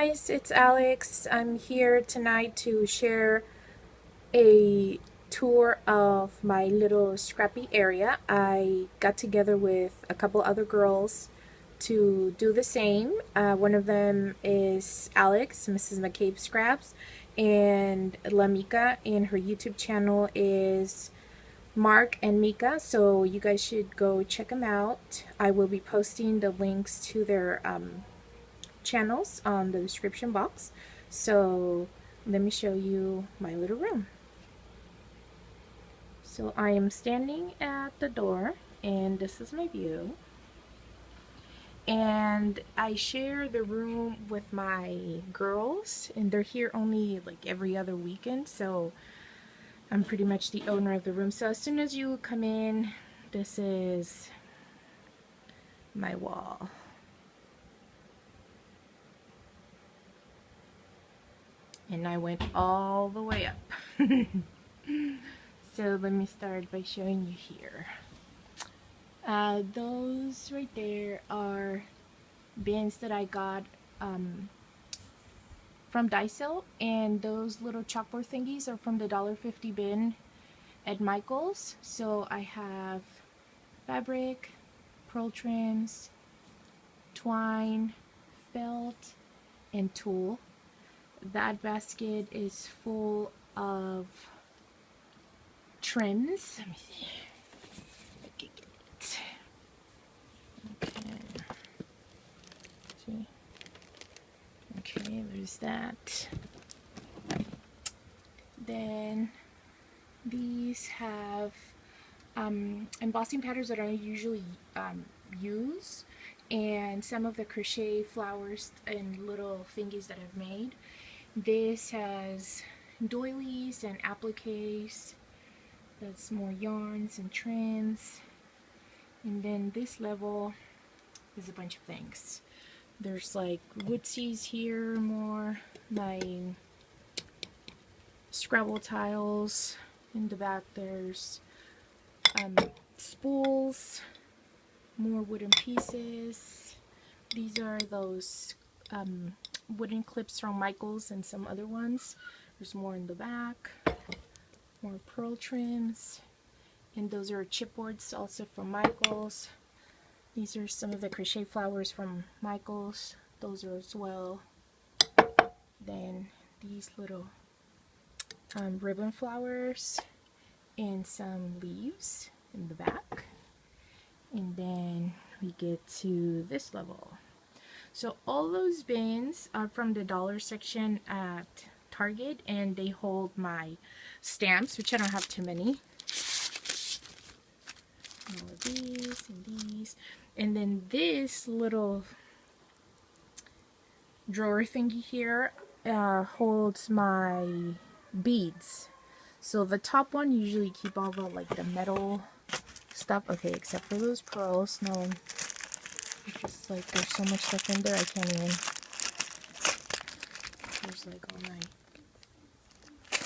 guys, it's Alex. I'm here tonight to share a tour of my little scrappy area. I got together with a couple other girls to do the same. One of them is Alex, Mrs. McCabe Scraps, and Lamika, and her YouTube channel is Mark and Mika, so you guys should go check them out. I will be posting the links to their channels on the description box. So let me show you my little room. So I am standing at the door and this is my view. And I share the room with my girls, and they're here only like every other weekend, so I'm pretty much the owner of the room. So as soon as you come in, this is my wall. And I went all the way up. So let me start by showing you here. Those right there are bins that I got from Daiso, and those little chalkboard thingies are from the $1.50 bin at Michael's. So I have fabric, pearl trims, twine, felt, and tulle. That basket is full of trims. Let me see. I can get it. Okay. Okay, there's that. Then these have embossing patterns that I usually use, and some of the crochet flowers and little thingies that I've made. This has doilies and appliques. That's more yarns and trims. And then this level is a bunch of things. There's like woodsies here, more my Scrabble tiles. In the back there's spools, more wooden pieces. These are those wooden clips from Michael's and some other ones. There's more in the back, more pearl trims, and those are chipboards also from Michael's. These are some of the crochet flowers from Michael's. Those are as well. Then these little ribbon flowers and some leaves in the back. And then we get to this level. So all those bins are from the dollar section at Target, and they hold my stamps, which I don't have too many. All of these and these. And then this little drawer thingy here holds my beads. So the top one usually keep all the like the metal stuff. Okay, except for those pearls. No, it's just like there's so much stuff in there I can't even. There's like all my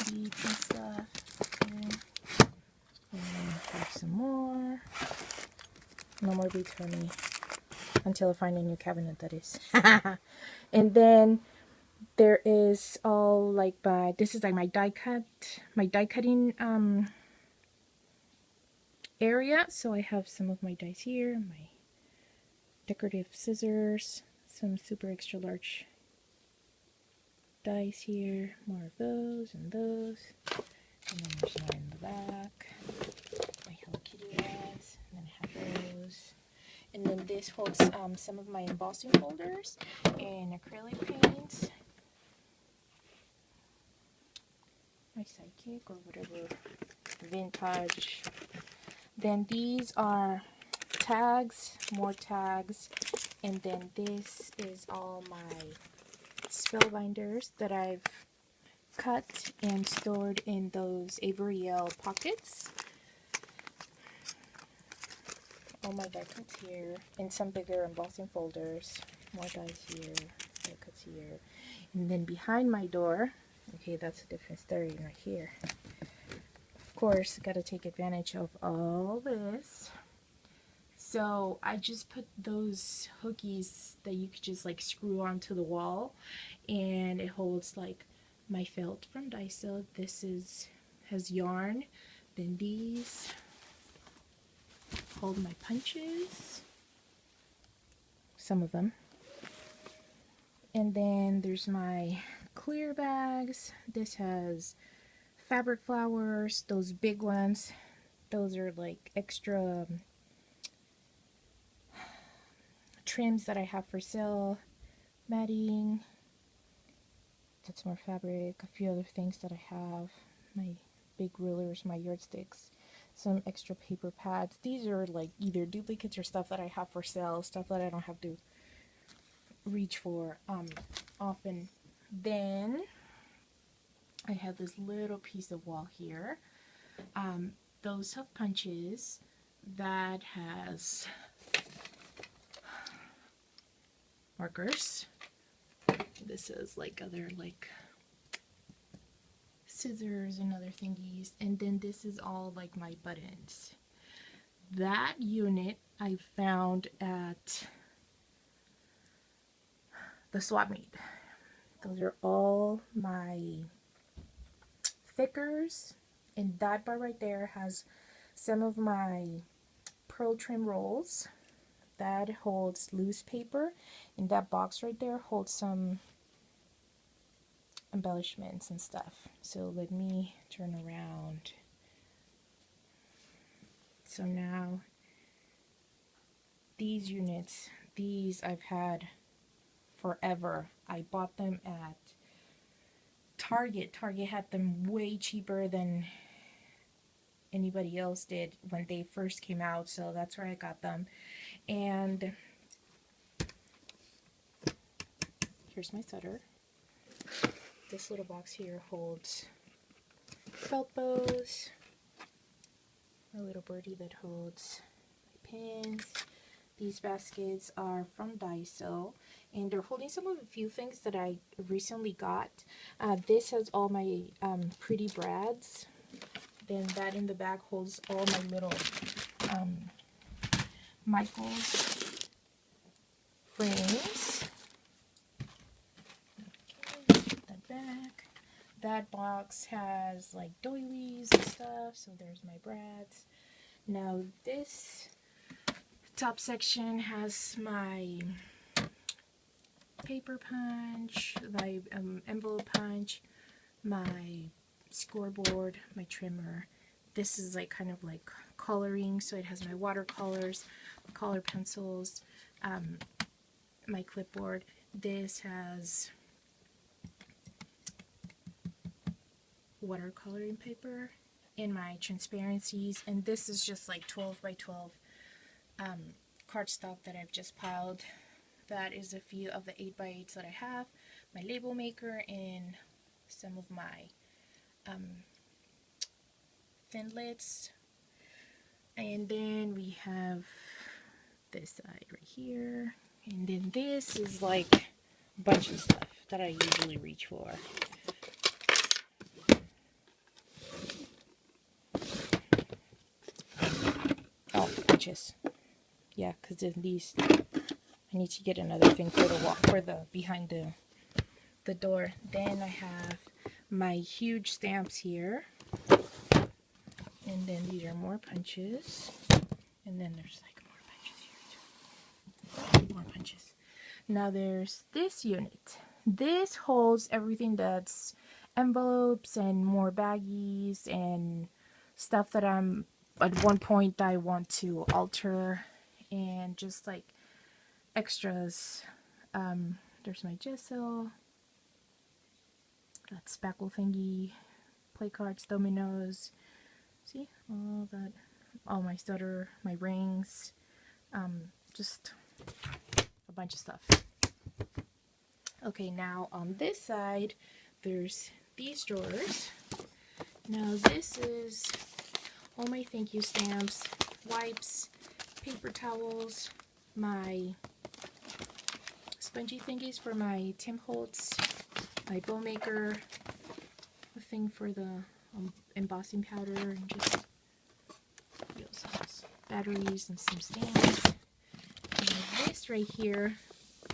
beads and stuff. Okay. And then have some more. No more beads for me until I find a new cabinet, that is. And then there is all like this is like my die cutting area. So I have some of my dies here, my decorative scissors, some super extra large dies here, more of those and those, and then there's more in the back, my Hello Kitty ones, and then I have those. And then this holds some of my embossing folders and acrylic paints, my Sidekick or whatever, vintage. Then these are tags, more tags, and then this is all my spellbinders that I've cut and stored in those Avery Elle pockets. All my die cuts here, and some bigger embossing folders, more dies here, die cuts here. And then behind my door, okay, that's a different story right here. Of course, gotta take advantage of all this. So I just put those hookies that you could just like screw onto the wall, and it holds like my felt from Daiso. This has yarn. Then these hold my punches, some of them. And then there's my clear bags. This has fabric flowers, those big ones. Those are like extra trims that I have for sale. Matting. That's more fabric. A few other things that I have. My big rulers, my yardsticks. Some extra paper pads. These are like either duplicates or stuff that I have for sale. Stuff that I don't have to reach for often. Then I have this little piece of wall here. Those have punches. That has markers. This is like other like scissors and other thingies. And then this is all like my buttons. That unit I found at the swap meet. Those are all my thickers, and that bar right there has some of my pearl trim rolls. That holds loose paper, and that box right there holds some embellishments and stuff. So let me turn around. So now these units, these I've had forever. I bought them at Target. Target had them way cheaper than anybody else did when they first came out, so that's where I got them. And here's my setter. This little box here holds felt bows, a little birdie that holds my pins. These baskets are from Daiso, and they're holding some of the few things that I recently got. This has all my pretty brads. Then that in the back holds all my little Michaels frames. Okay, put that back. That box has like doilies and stuff, so there's my brads. Now this top section has my paper punch, my envelope punch, my scoreboard, my trimmer. This is like kind of like coloring, so it has my watercolors, color pencils, my clipboard. This has watercoloring paper and my transparencies, and this is just like 12 by 12 cardstock that I've just piled. That is a few of the 8x8s that I have, my label maker, and some of my Thinlits. And then we have this side right here, and then this is like a bunch of stuff that I usually reach for. Oh, punches. Yeah, because in these, I need to get another thing for the wall, for the behind the door. Then I have my huge stamps here, and then these are more punches, and then there's like more punches here too. More punches. Now there's this unit. This holds everything that's envelopes and more baggies and stuff that at one point I want to alter, and just like extras. There's my gesso, that spackle thingy, play cards, dominoes. See all that, all my stutter, my rings, just a bunch of stuff. Okay, now on this side there's these drawers. Now this is all my thank you stamps, wipes, paper towels, my spongy thingies for my Tim Holtz, my bow maker, a thing for the embossing powder, and just batteries and some stamps. this right here,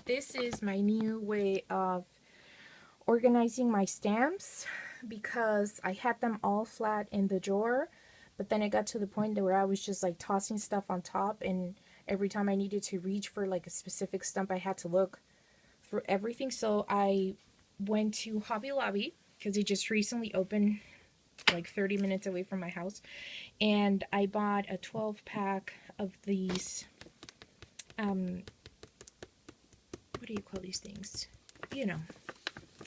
this is my new way of organizing my stamps, because I had them all flat in the drawer, but then it got to the point where I was just like tossing stuff on top, and every time I needed to reach for like a specific stamp I had to look for everything. So I went to Hobby Lobby, because it just recently opened like 30 minutes away from my house, and I bought a 12-pack of these what do you call these things, you know,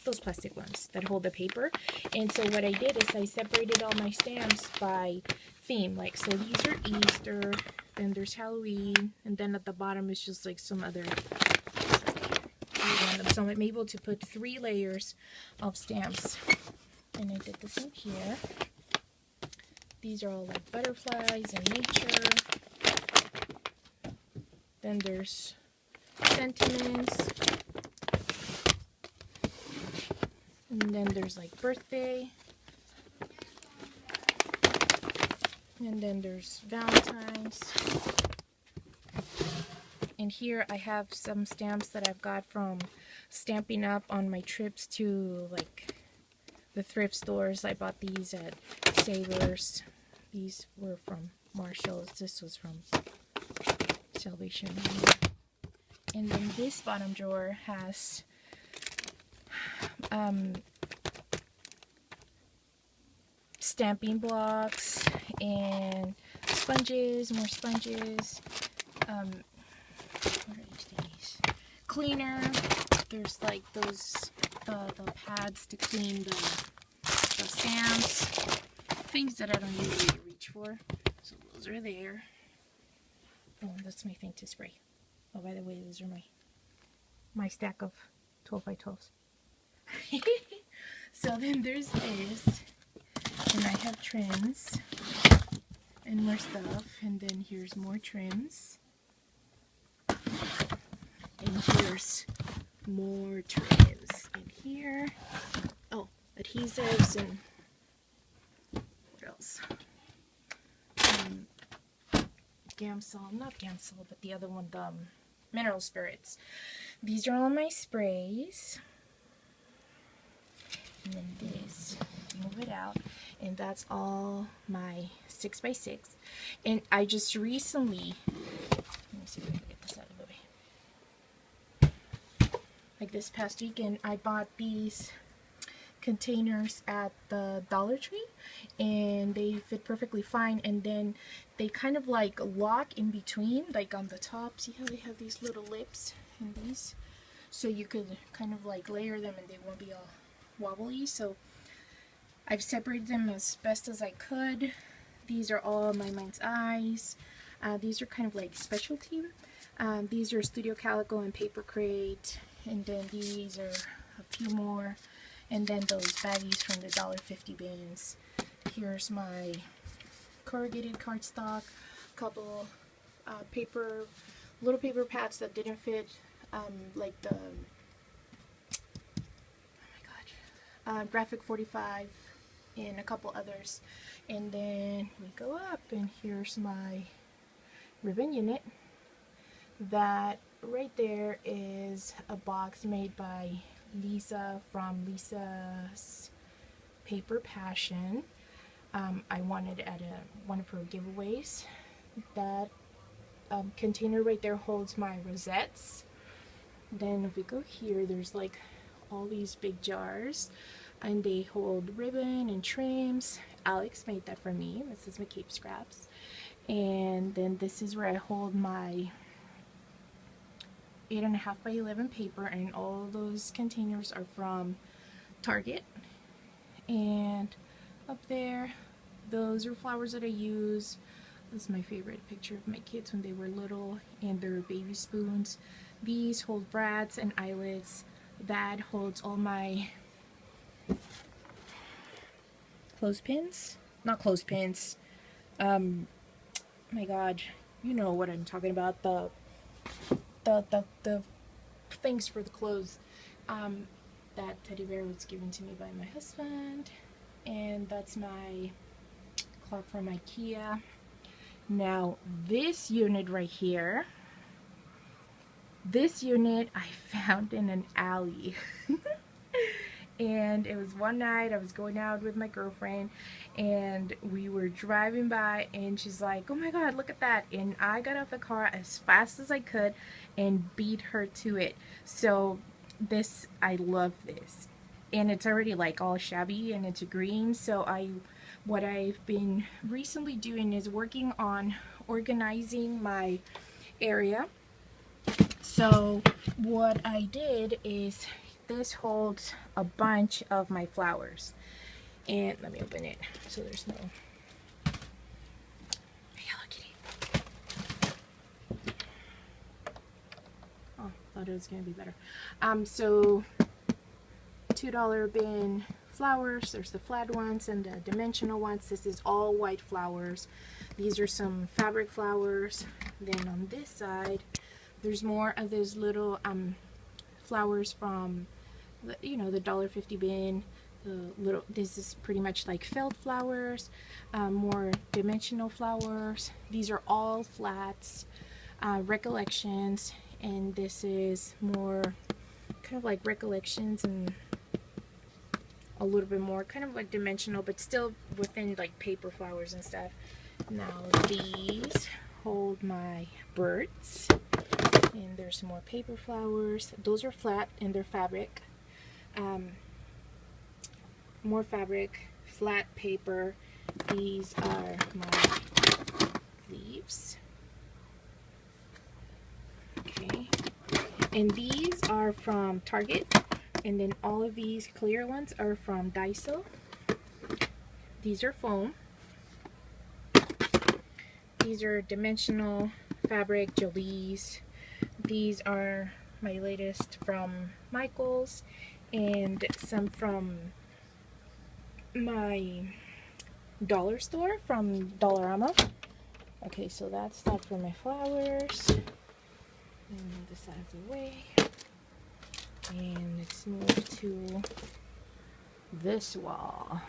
those plastic ones that hold the paper. And so what I did is I separated all my stamps by theme. Like, so these are Easter, then there's Halloween, and then at the bottom is just like some other random. So I'm able to put 3 layers of stamps. And I did the same here. These are all like butterflies and nature. Then there's sentiments. And then there's like birthday. And then there's Valentine's. And here I have some stamps that I've got from Stampin' Up! On my trips to like the thrift stores. I bought these at Savers. These were from Marshall's. This was from Salvation Army. And then this bottom drawer has stamping blocks and sponges, more sponges. What are these things? Cleaner. There's like those the pads to clean the stamps. Things that I don't usually reach for. So those are there. Oh, that's my thing to spray. Oh, by the way, those are my stack of 12 by 12s. So then there's this. And I have trims. And more stuff. And then here's more trims. And here's more trims. And here, oh, adhesives and what else? Gamsol, not Gamsol, but the other one, the mineral spirits. These are all my sprays. And then this, move it out, and that's all my 6x6. And I just recently, let me see if I can get this out of the way. Like this past weekend, I bought these containers at the Dollar Tree, and they fit perfectly fine. And then they kind of like lock in between, like on the top. See how they have these little lips and these? So you could kind of like layer them and they won't be all wobbly. So I've separated them as best as I could. These are all my Mind's Eyes. These are kind of like specialty. These are Studio Calico and Paper Crate. And then these are a few more. And then those baggies from the $1.50 bins. Here's my corrugated cardstock, a couple little paper pads that didn't fit, like the, oh my god, Graphic 45, and a couple others. And then we go up, and here's my ribbon unit. That right there is a box made by Lisa from Lisa's Paper Passion. I won it at one of her giveaways. That container right there holds my rosettes. Then if we go here, there's like all these big jars, and they hold ribbon and trims. Alex made that for me. This is my Cape Scraps. And then this is where I hold my 8.5 by 11 paper, and all those containers are from Target. And up there, those are flowers that I use. This is my favorite picture of my kids when they were little, and their baby spoons. These hold brads and eyelets. That holds all my clothespins. Not clothespins. My god, you know what I'm talking about. The things for the clothes. That teddy bear was given to me by my husband. And that's my clock from IKEA. Now this unit right here This unit I found in an alley. And it was one night I was going out with my girlfriend and we were driving by and she's like, oh my god, look at that. And I got off the car as fast as I could and beat her to it. So this, I love this. And it's already like all shabby and it's green. So what I've been recently doing is working on organizing my area. So what I did is, this holds a bunch of my flowers. And let me open it so there's no Hello Kitty. Oh, thought it was gonna be better. So $2 bin flowers. There's the flat ones and the dimensional ones. This is all white flowers. These are some fabric flowers. Then on this side, there's more of those little flowers from the, you know, the $1.50 bin. The little, this is pretty much like felt flowers, more dimensional flowers. These are all flats, recollections, and this is more kind of like recollections and a little bit more kind of like dimensional, but still within like paper flowers and stuff. Now these hold my birds, and there's some more paper flowers. Those are flat and they're fabric. More fabric, flat paper. These are my leaves. Okay, and these are from Target, and then all of these clear ones are from Daiso. These are foam. These are dimensional fabric Jolie's. These are my latest from Michaels, and some from my dollar store from Dollarama. Okay, so that's that for my flowers. And move this out of the way. And let's move to this wall.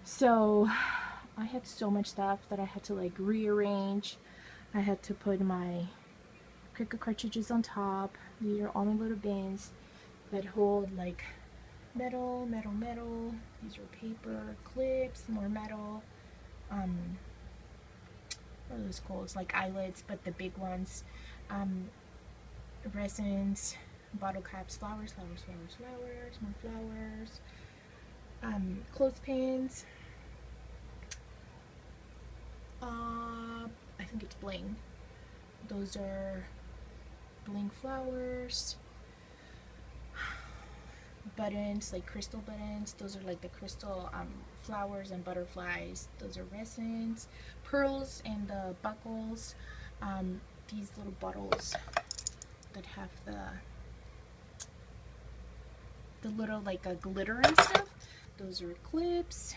So I had so much stuff that I had to like rearrange. I had to put my Cricut cartridges on top. These are all my little bins that hold like metal. These are paper clips, more metal. What are those called? It's like eyelets, but the big ones. Resins, bottle caps, flowers, more flowers. Clothespins. I think it's bling. Those are bling flowers. Buttons, like crystal buttons. Those are like the crystal flowers and butterflies. Those are resins. Pearls and the buckles. These little bottles that have the little like a glitter and stuff. Those are clips.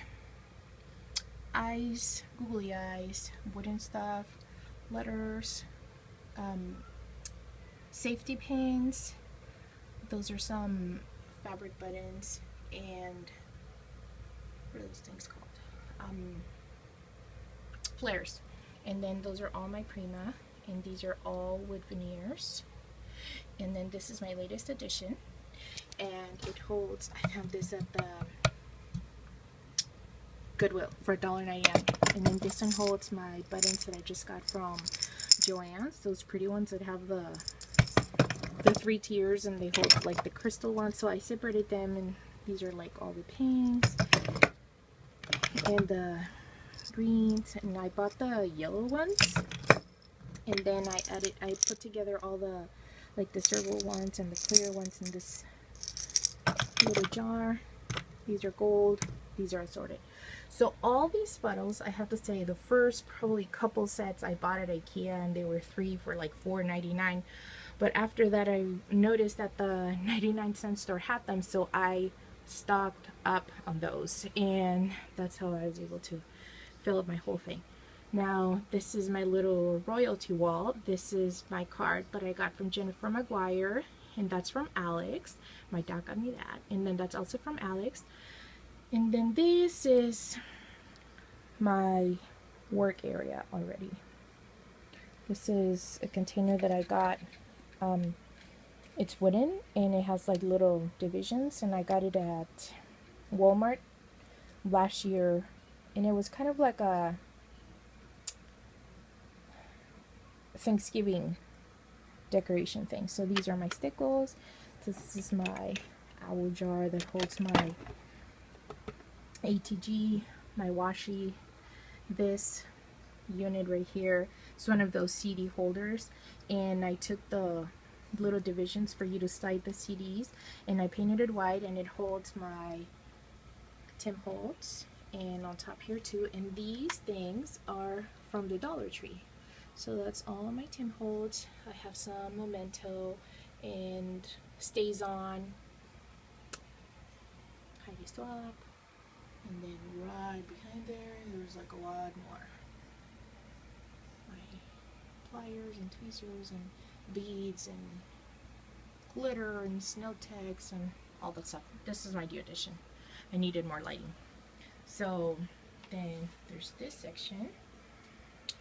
Eyes, googly eyes, wooden stuff, letters, safety pins. Those are some fabric buttons, and what are those things called? Flares. And then those are all my Prima, and these are all wood veneers. And then this is my latest addition, and it holds, I found this at the Goodwill for $1.99. And then this one holds my buttons that I just got from Joann's, those pretty ones that have the 3 tiers, and they hold like the crystal ones. So I separated them, and these are like all the pinks and the greens, and I bought the yellow ones, and then I put together all the like the silver ones and the clear ones in this little jar. These are gold, these are assorted. So all these bottles, I have to say, the first probably couple sets I bought at IKEA, and they were 3 for like $4.99. But after that, I noticed that the 99-cent store had them, so I stocked up on those, and that's how I was able to fill up my whole thing. Now, this is my little royalty wall. This is my card that I got from Jennifer Maguire, and that's from Alex. My dad got me that, and then that's also from Alex. And then this is my work area already. This is a container that I got. It's wooden and it has like little divisions, and I got it at Walmart last year, and it was kind of like a Thanksgiving decoration thing. So these are my stickles. This is my owl jar that holds my ATG, my washi. This unit right here is one of those CD holders, and I took the little divisions for you to slide the CDs and I painted it white, and it holds my Tim Holtz, and on top here too. And these things are from the Dollar Tree. So that's all my Tim Holtz. I have some Memento and Stays On, Heidi Swap, and then right behind there, there's like a lot more. My pliers and tweezers and beads and glitter and Snowtex and all that stuff. This is my new addition. I needed more lighting. So then there's this section,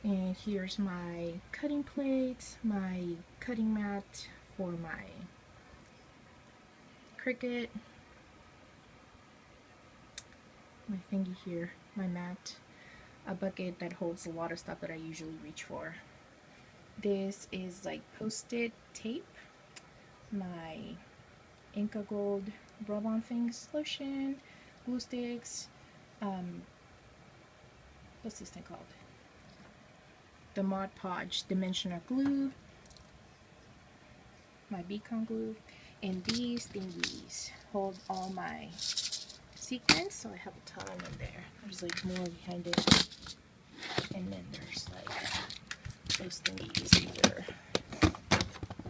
and here's my cutting plates, my cutting mat for my Cricut, my thingy here, my mat, a bucket that holds a lot of stuff that I usually reach for. This is like post-it tape, my Inca Gold rub-on things, lotion, glue sticks, what's this thing called? The Mod Podge Dimensional Glue, my Beacon glue, and these thingies hold all my sequins, so I have a ton in there. There's like more behind it, and then there's like those thingies. These are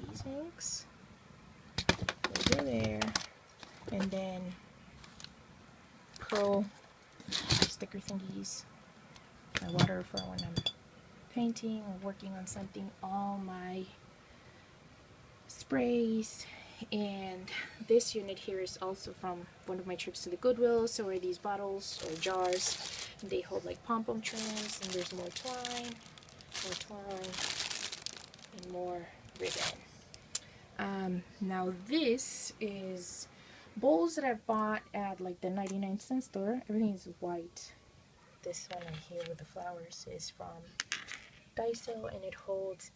these inks. Those are there, and then pearl sticker thingies. My water for when I'm painting or working on something. All my sprays. And this unit here is also from one of my trips to the Goodwill. So are these bottles or jars, and they hold like pom-pom trims, and there's more twine, and more ribbon. Now this is bowls that I've bought at like the 99-cent store. Everything is white. This one right here with the flowers is from Daiso, and it holds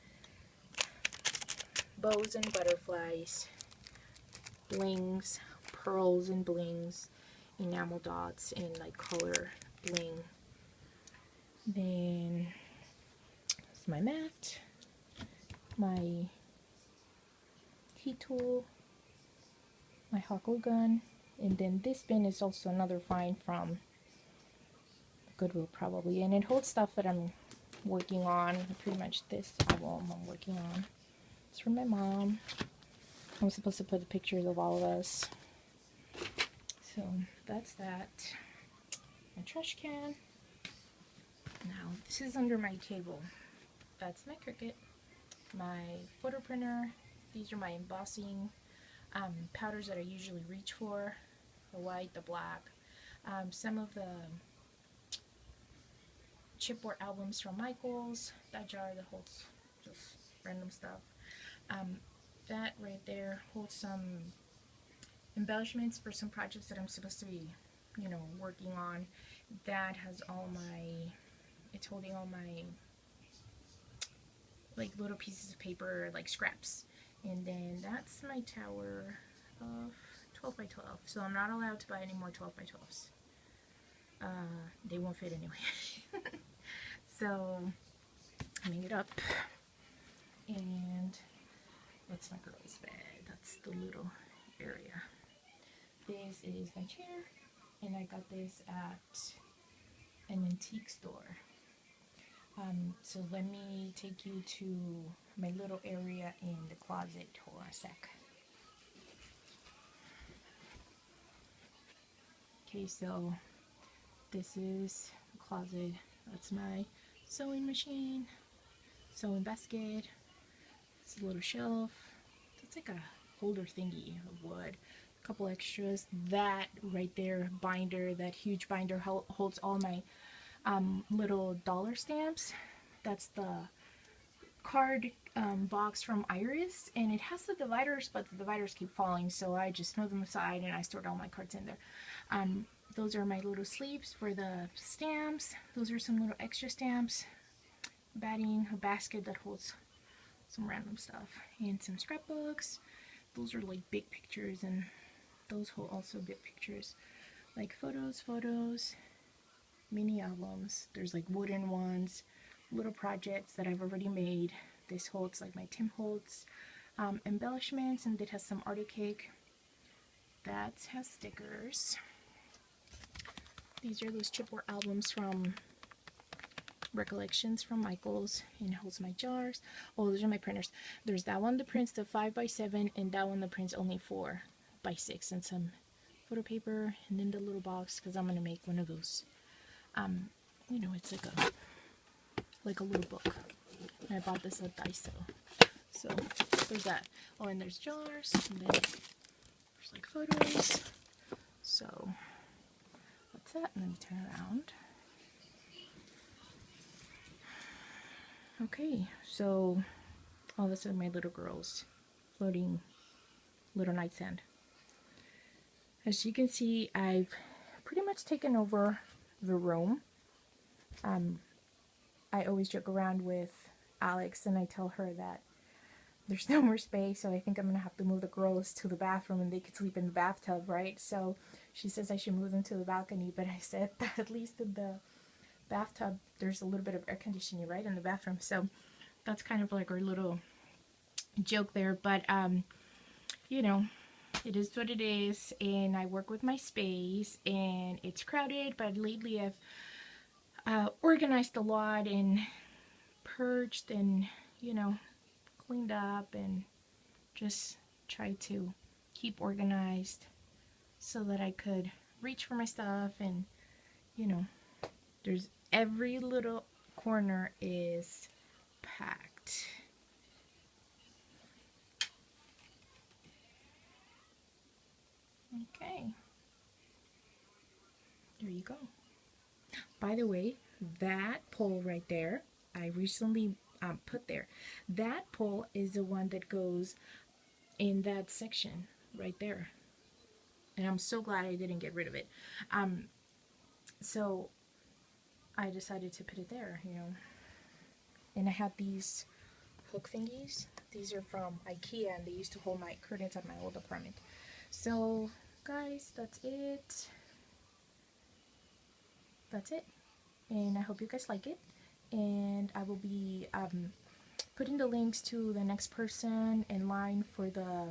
bows and butterflies, blings, pearls and blings, enamel dots, and like color bling. Then that's my mat, my heat tool, my hot glue gun, and then this bin is also another find from Goodwill probably, and it holds stuff that I'm working on. Pretty much this album I'm working on. It's from my mom. I'm supposed to put the pictures of all of us. So that's that. My trash can. Now this is under my table. That's my Cricut. My photo printer. These are my embossing powders that I usually reach for. The white, the black. Some of the chipboard albums from Michaels. That jar that holds just random stuff. That right there holds some embellishments for some projects that I'm supposed to be, working on. That has it's holding all my like little pieces of paper, like scraps. And then that's my tower of 12 by 12. So I'm not allowed to buy any more 12 by 12s. They won't fit anyway. So hang it up. And that's my girl's bed. That's the little area. This is my chair, and I got this at an antique store. So let me take you to my little area in the closet. Hold on a sec. Okay, so this is the closet. That's my sewing machine, sewing basket. It's a little shelf. It's like a holder thingy of wood. A couple extras. That right there, binder, that huge binder holds all my little dollar stamps. That's the card box from Iris, and it has the dividers, but the dividers keep falling, so I just throw them aside and I stored all my cards in there. Those are my little sleeves for the stamps. Those are some little extra stamps, batting, a basket that holds some random stuff, and some scrapbooks. Those are like big pictures, and those hold also big pictures, like photos, mini albums. There's like wooden ones, little projects that I've already made. This holds like my Tim Holtz embellishments, and it has some Arctic cake. That has stickers. These are those chipboard albums from Recollections from Michaels, and it holds my jars. Oh, those are my printers. There's that one that prints the 5x7, and that one that prints only 4x6, and some photo paper, and then the little box, because I'm gonna make one of those. You know, it's like a little book. And I bought this at Daiso. So there's that. Oh, and there's jars, and then there's like photos. So that's that. Let me turn around. Okay, so all this is my little girls floating little nightstand. As you can see, I've pretty much taken over the room. I always joke around with Alex and I tell her that there's no more space, so I think I'm gonna have to move the girls to the bathroom and they could sleep in the bathtub, right? So she says I should move them to the balcony, but I said that at least in the bathtub there's a little bit of air conditioning, right, in the bathroom. So that's kind of like our little joke there, but you know, it is what it is, and I work with my space, and it's crowded, but lately I've organized a lot and purged and, you know, cleaned up and just tried to keep organized so that I could reach for my stuff. And, you know, there's every little corner is packed. Okay, there you go. By the way, that pole right there, I recently put there. That pole is the one that goes in that section right there. And I'm so glad I didn't get rid of it. So I decided to put it there, you know. And I have these hook thingies. These are from IKEA, and they used to hold my curtains at my old apartment. So guys, that's it. That's it. And I hope you guys like it. And I will be putting the links to the next person in line for the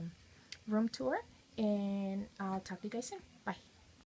room tour. And I'll talk to you guys soon. Bye.